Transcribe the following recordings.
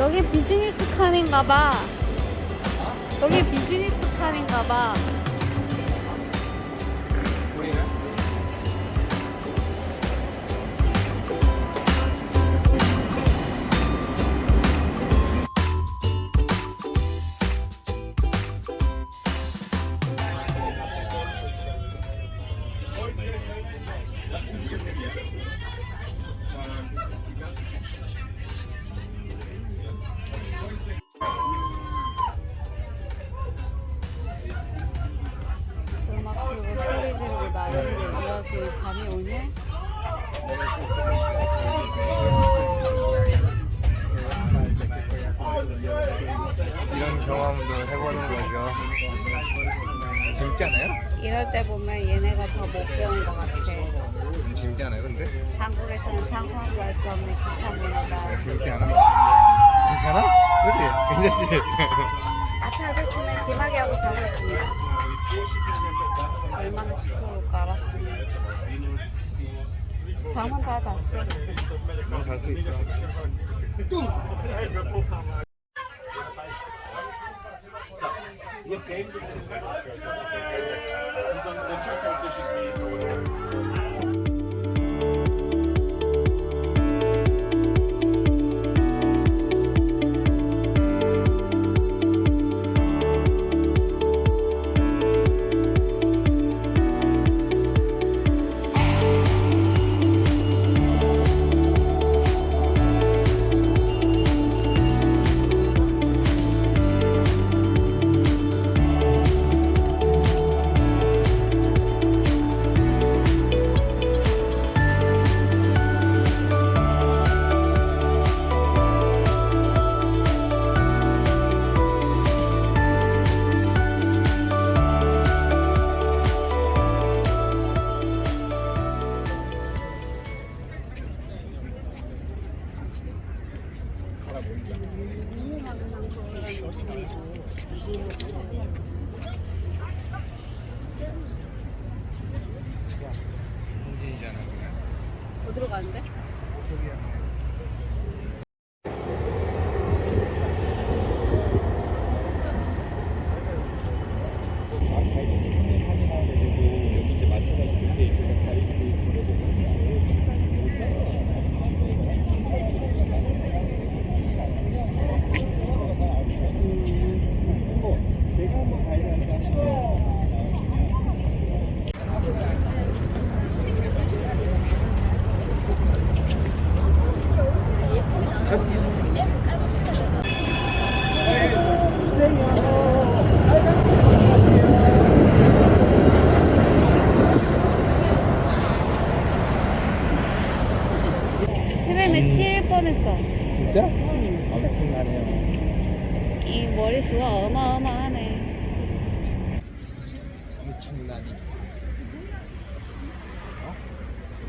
여기 비즈니스 칸인가 봐. 여기 비즈니스 칸인가 봐. 음악 틀고 소리 지르고 나는데 네가 그 잠이 오니? 이런 경험도 해보는 거죠. 재밌지 않아요? 이럴 때 보면 얘네가 더 못 배운 것 같아. 재밌지 않아요, 근데? 한국에서는 상상도 할 수 없는 기차 문화다. 재밌지 않아? 괜찮아? 그치? 괜찮지? 앞에 아저씨는 기막이 하고 자고 있습니다. 얼마나 시끄러울까 알았으면. 잠은 다 잤어. 너 잘 수 있어. 현진이잖아. 어디로 가는데? 저기야. 트램에 치일 뻔했어. 진짜? 엄청나네요. 이 머리수가 어마어마하네. 엄청나니. 어?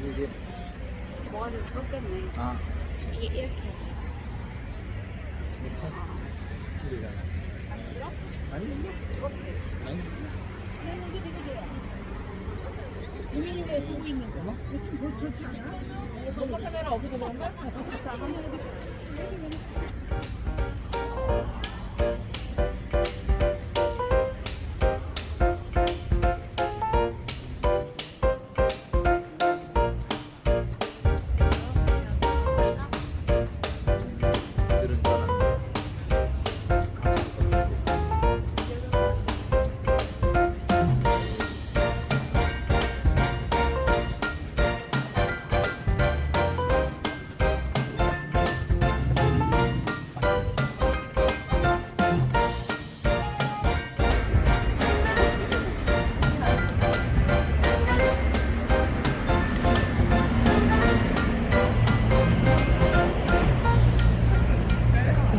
이게 뭐가 좀 꺾였네. 아 이게 이렇게. 이렇게? 힘들잖아. 아니 아니 아니. 유민이가 보고 있는 거. 참 좋지 않아? 너가 카메라 없어서 그런가? 자, 한번 해보세요. 들은 줄 알았는데.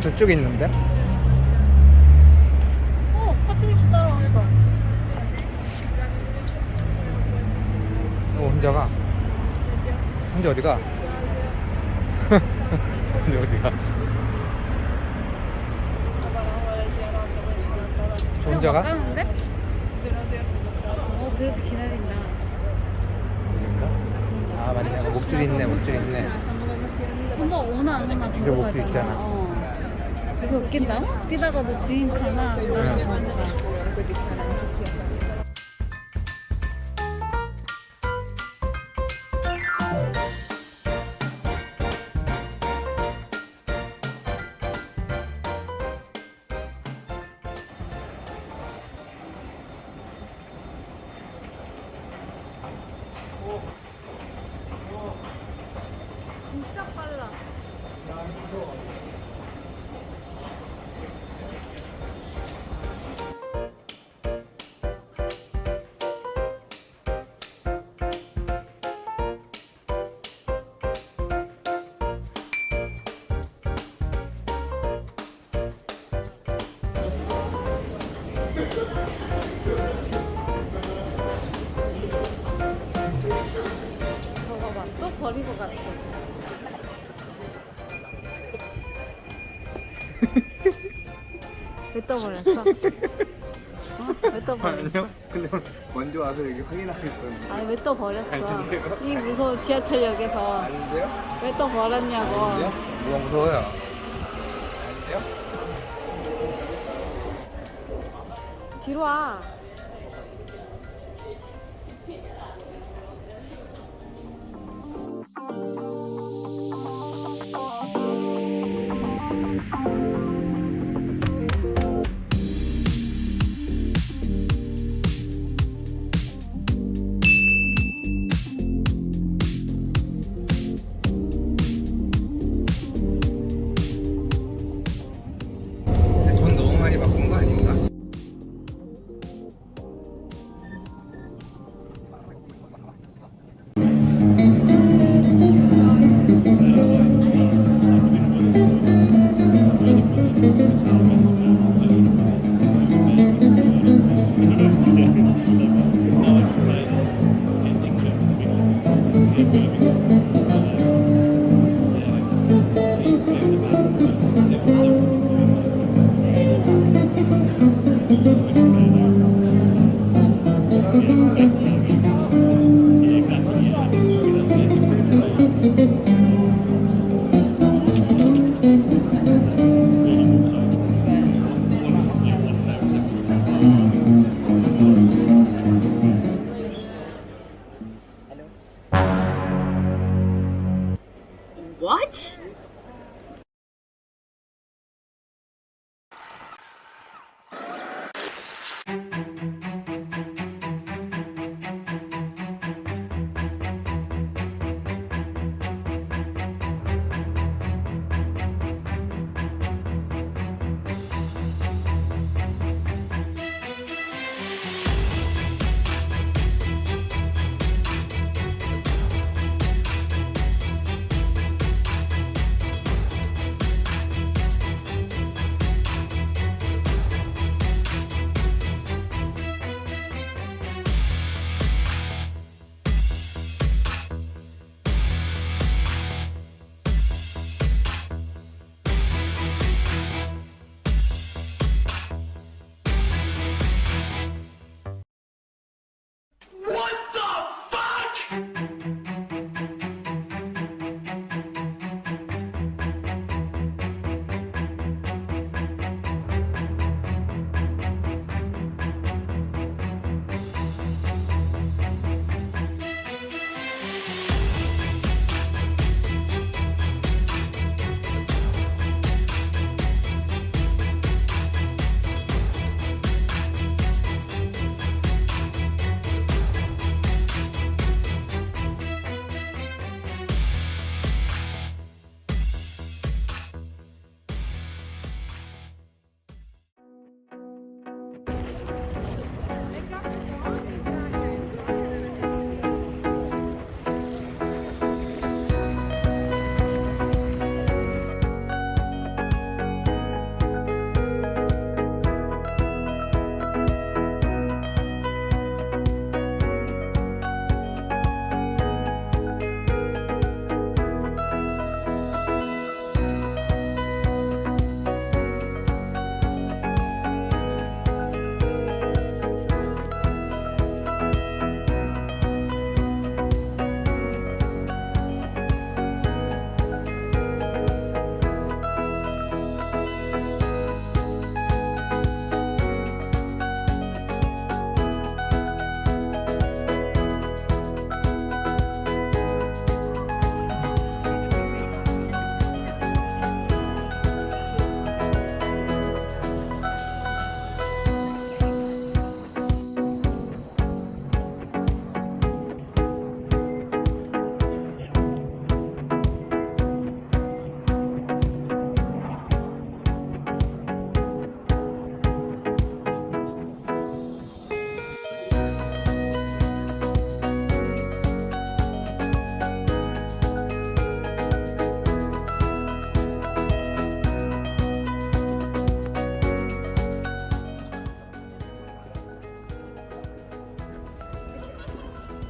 저쪽에 있는데? 파트리스 따라왔어. 혼자가? 혼자 어디가? 혼자 어디가? 저 혼자가? 가는데? 그래서 기다린다. 여긴가? 아 맞네. 목줄 있네. 목줄 있네. 한번 오나 안 오나 이거 보고 목줄 가잖아. 있잖아. 어. 이거 웃긴다. 뛰다가도 주인 가나 안 가나. 진짜 빨라. 저거 봐, 또 버리고 갔어. 왜 또 버렸어? 어? 왜 또 버렸어? 아니요. 그냥 먼저 와서 여기 확인하고 있었는데. 아니 왜 또 버렸어? 아닌데요? 이 무서운 지하철역에서 아닌데요? 왜 또 버렸냐고. 아닌데요? 뭐가 무서워요? 아닌데요? 뒤로 와. 돈 너무 많이 바꾼 거 아닌가? What?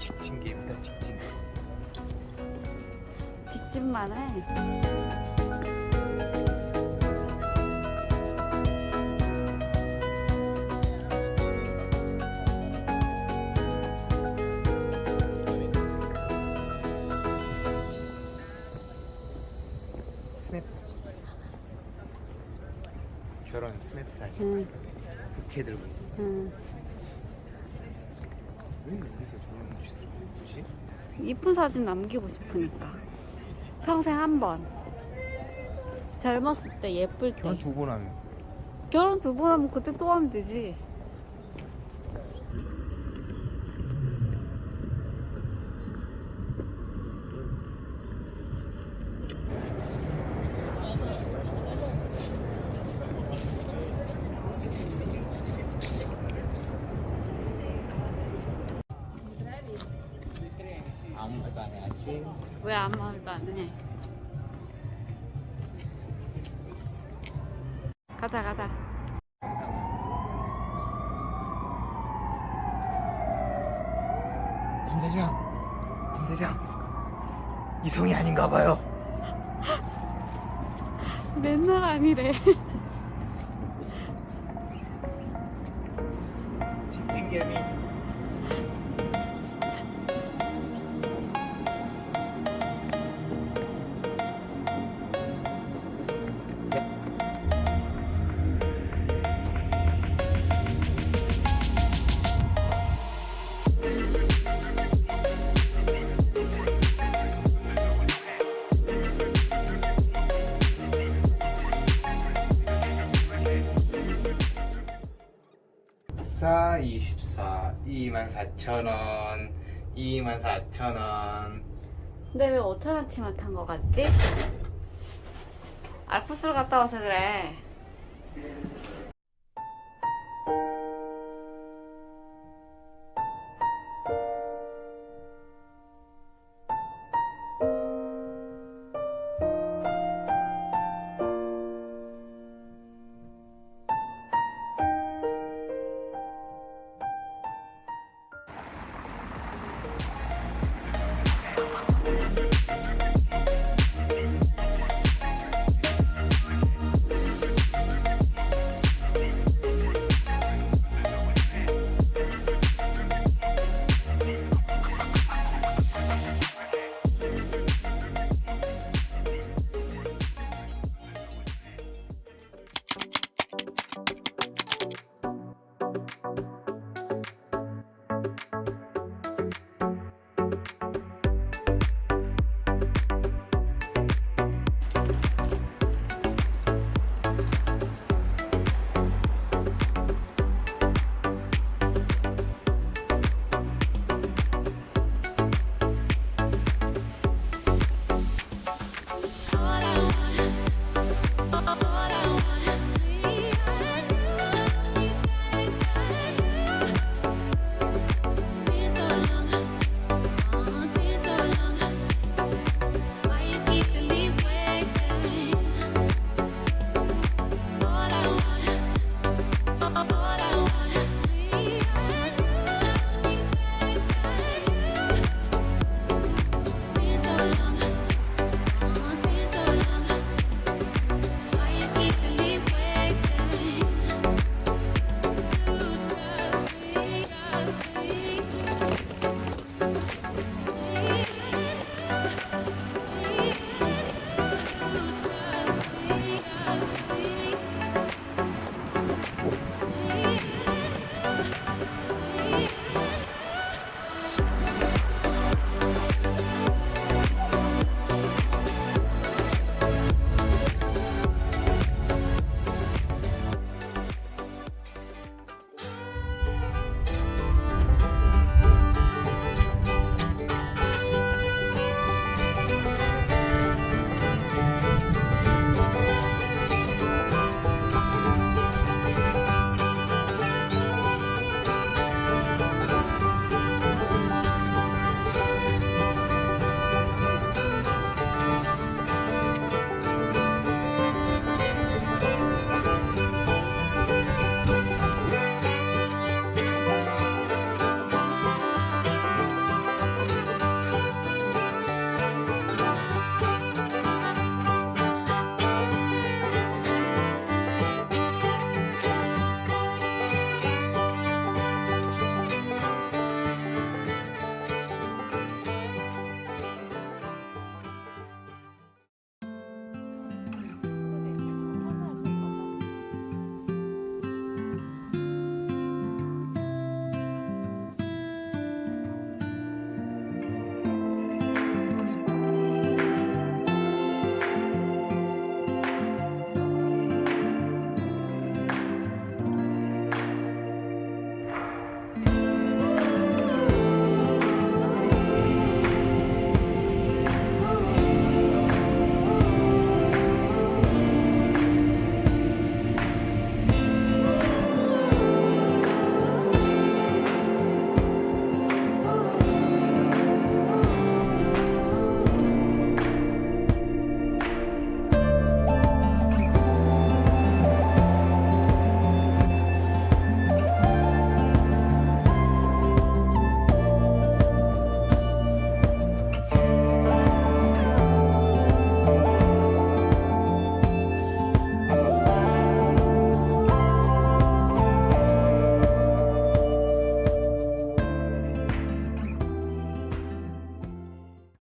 직진 게임이다 직진. 직진만 해. 스냅 사진. 결혼 스냅 사진. 응, 부케 들고 있어. 응. 왜 여기서 저런 짓을 하는 거지? 이쁜 사진 남기고 싶으니까. 평생 한 번. 젊었을 때 예쁠 때. 결혼 2번 하면 결혼 2번 하면 그때 또 하면 되지. 아무 말도 안 해야지. 왜 아무 말도 안 해? 가자, 가자. 검대장 이성이 아닌가 봐요. 맨날 아니래. 직진 개미. 사 24 24,000원 24,000원. 근데 왜 5천원치만 탄 거 같지? 알프스로 갔다 와서 그래.